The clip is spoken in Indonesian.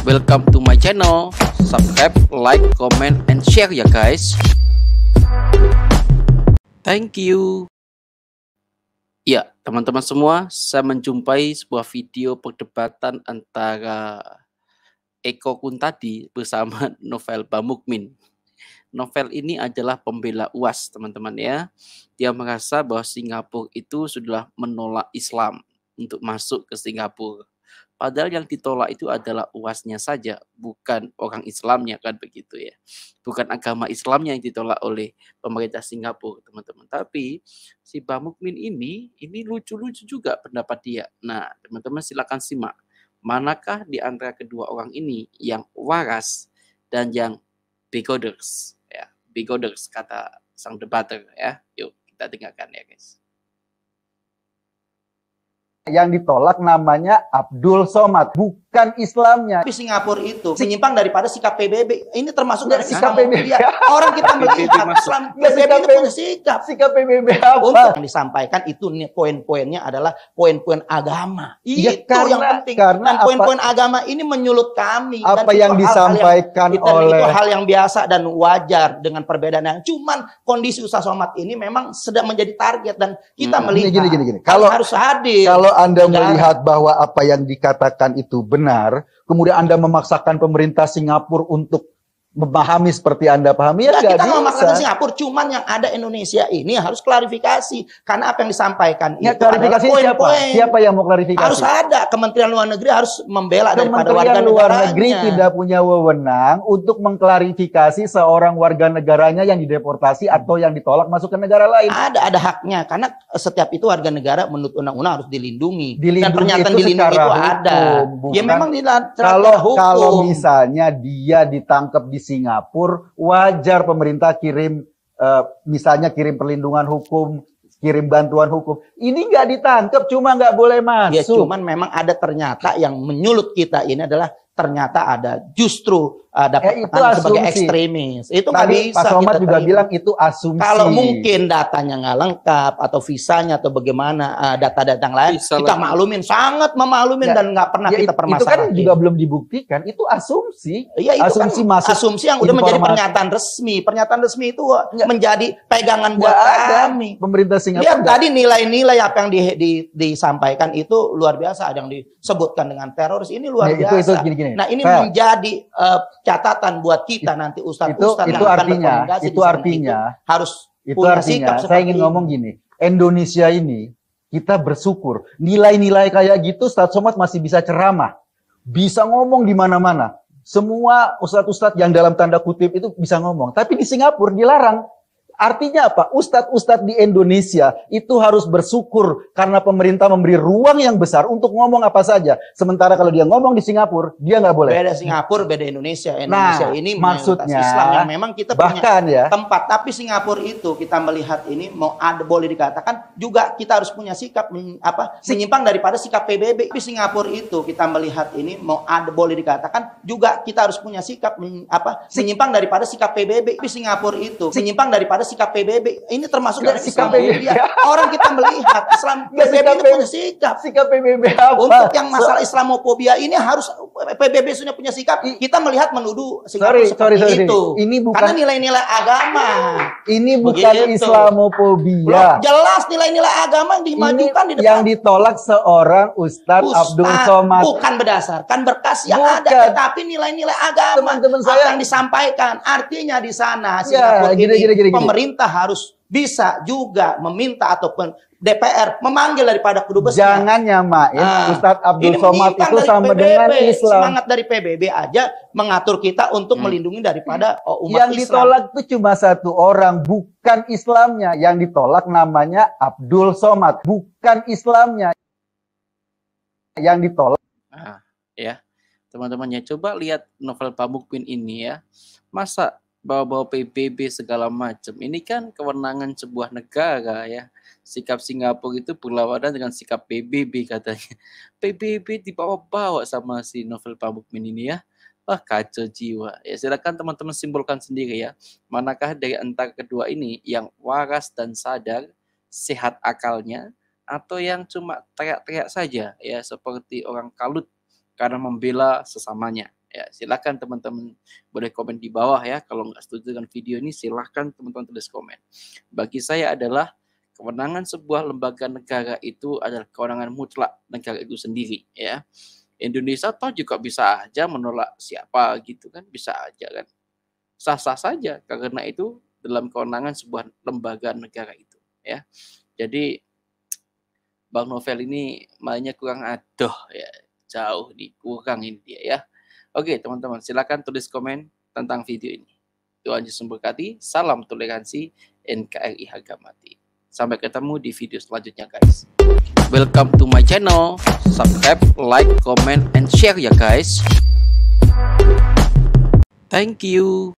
Welcome to my channel. Subscribe, like, comment, and share ya guys. Thank you. Ya, teman-teman semua, saya menjumpai sebuah video perdebatan antara Eko Kuntadi bersama Novel Bamukmin. Novel ini adalah pembela UAS, teman-teman ya. Dia merasa bahwa Singapura itu sudah menolak Islam untuk masuk ke Singapura. Padahal yang ditolak itu adalah UASnya saja, bukan orang Islamnya, kan begitu ya. Bukan agama Islamnya yang ditolak oleh pemerintah Singapura, teman-teman. Tapi si Bamukmin ini lucu-lucu juga pendapat dia. Nah, teman-teman silakan simak. Manakah di antara kedua orang ini yang waras dan yang bigothers? Ya, bigothers kata sang debater ya. Yuk kita dengarkan ya guys. Yang ditolak namanya Abdul Somad, bukan Islamnya. Tapi Singapura itu menyimpang daripada sikap PBB. Ini termasuk dari sikap PBB. Orang kita melihat Islam PBB itu punya sikap. Sikap PBB apa? Untuk yang disampaikan itu poin-poinnya adalah poin-poin agama. Ya, itu yang penting. Dan poin-poin agama ini menyulut kami. Apa dan yang disampaikan oleh itu hal yang biasa dan wajar dengan perbedaan yang cuman kondisi Ustaz Somad ini memang sedang menjadi target dan kita melihat gini. Kalau harus hadir. Kalau Anda melihat bahwa apa yang dikatakan itu benar, kemudian Anda memaksakan pemerintah Singapura untuk memahami seperti Anda pahami, ya nggak bisa. Kita memaksakan Singapura, cuman yang ada Indonesia ini harus klarifikasi. Karena apa yang disampaikan ya, itu klarifikasi adalah poin-poin. Siapa yang mau klarifikasi? Harus ada. Kementerian Luar Negeri harus membela daripada warga Kementerian Luar negaranya. Negeri tidak punya wewenang untuk mengklarifikasi seorang warga negaranya yang dideportasi atau yang ditolak masuk ke negara lain. Ada haknya. Karena setiap itu warga negara menurut undang-undang harus dilindungi. Dan itu pernyataan dilindungi itu ada. Ya memang kalau misalnya dia ditangkap di Singapura, wajar pemerintah kirim misalnya kirim perlindungan hukum, kirim bantuan hukum. Ini nggak ditangkap, cuma nggak boleh masuk. Ya cuman memang ada ternyata yang menyulut kita ini adalah ternyata ada justru dapat sebagai ekstremis. Itu nggak bisa. Pak Somad juga bilang itu asumsi. Kalau mungkin datanya nggak lengkap atau visanya atau bagaimana data-data yang lain, kita maklumin, sangat memaklumin dan nggak pernah kita permasalahin. Itu kan juga belum dibuktikan. Itu asumsi. Ya, itu asumsi kan masuk asumsi yang udah menjadi pernyataan resmi. Pernyataan resmi itu menjadi pegangan buat kami. Pemerintah Singapura. Lihat tadi nilai-nilai apa yang disampaikan itu luar biasa. Ada yang disebutkan dengan teroris, ini luar biasa. Gini. Nah ini menjadi catatan buat kita nanti ustadz-ustadz yang akan berkomunikasi itu artinya harus punya sikap saya ingin ngomong gini, Indonesia ini kita bersyukur nilai-nilai kayak gitu Ustadz Somad masih bisa ceramah, bisa ngomong di mana-mana. Semua ustadz-ustadz yang dalam tanda kutip itu bisa ngomong, tapi di Singapura dilarang. Artinya apa? Ustadz-ustadz di Indonesia itu harus bersyukur karena pemerintah memberi ruang yang besar untuk ngomong apa saja. Sementara kalau dia ngomong di Singapura, dia nggak boleh. Beda Singapura, beda Indonesia. Indonesia ini maksudnya Islam yang memang kita punya tempat. Tapi Singapura itu kita melihat ini mau ada boleh dikatakan juga kita harus punya sikap menyimpang daripada sikap PBB. Tapi Singapura itu kita melihat ini mau ada boleh dikatakan juga kita harus punya sikap menyimpang daripada sikap PBB. Tapi Singapura itu menyimpang daripada sikap PBB. Ini termasuk dari sikap PBB. Orang kita melihat Islam PBB itu punya sikap. Sikap PBB apa? Untuk yang masalah Islamofobia ini harus PBB sudah punya sikap. Kita melihat menuduh Singapura seperti itu. Ini bukan, karena nilai-nilai agama. Ini bukan Islamofobia. Jelas nilai-nilai agama yang dimajukan di depan. Yang ditolak seorang Ustadz Abdul Somad. Bukan berdasarkan berkas yang ada, tetapi nilai-nilai agama. Teman-teman saya yang disampaikan. Artinya di sana Singapura ini pemerintah harus bisa juga meminta ataupun DPR memanggil daripada kedubesnya. Jangan nyamain Ustadz Abdul Somad itu sama dengan Islam. Semangat dari PBB aja mengatur kita untuk melindungi daripada umat yang Islam. Yang ditolak itu cuma satu orang, bukan Islamnya. Yang ditolak namanya Abdul Somad, bukan Islamnya. Yang ditolak. Ya, teman-temannya coba lihat Novel Bamukmin ini ya. Masa bawa-bawa PBB segala macam. Ini kan kewenangan sebuah negara ya. Sikap Singapura itu berlawanan dengan sikap PBB katanya. PBB dibawa-bawa sama si Novel Bamukmin ini ya. Wah, kacau jiwa. Ya silakan teman-teman simpulkan sendiri ya. Manakah dari antara kedua ini yang waras dan sadar, sehat akalnya, atau yang cuma teriak-teriak saja ya seperti orang kalut karena membela sesamanya. Ya, silakan teman-teman boleh komen di bawah ya. Kalau nggak setuju dengan video ini, silakan teman-teman tulis komen. Bagi saya adalah kewenangan sebuah lembaga negara itu adalah kewenangan mutlak negara itu sendiri ya. Indonesia toh juga bisa aja menolak siapa gitu kan, bisa aja kan. Sah-sah saja karena itu dalam kewenangan sebuah lembaga negara itu ya. Jadi Bang Novel ini mainnya kurang adoh ya, jauh dikurang ini dia ya. Oke teman-teman, silakan tulis komen tentang video ini. Tuhan Yesus memberkati, salam toleransi, NKRI harga mati. Sampai ketemu di video selanjutnya guys. Welcome to my channel, subscribe, like, comment, and share ya guys. Thank you.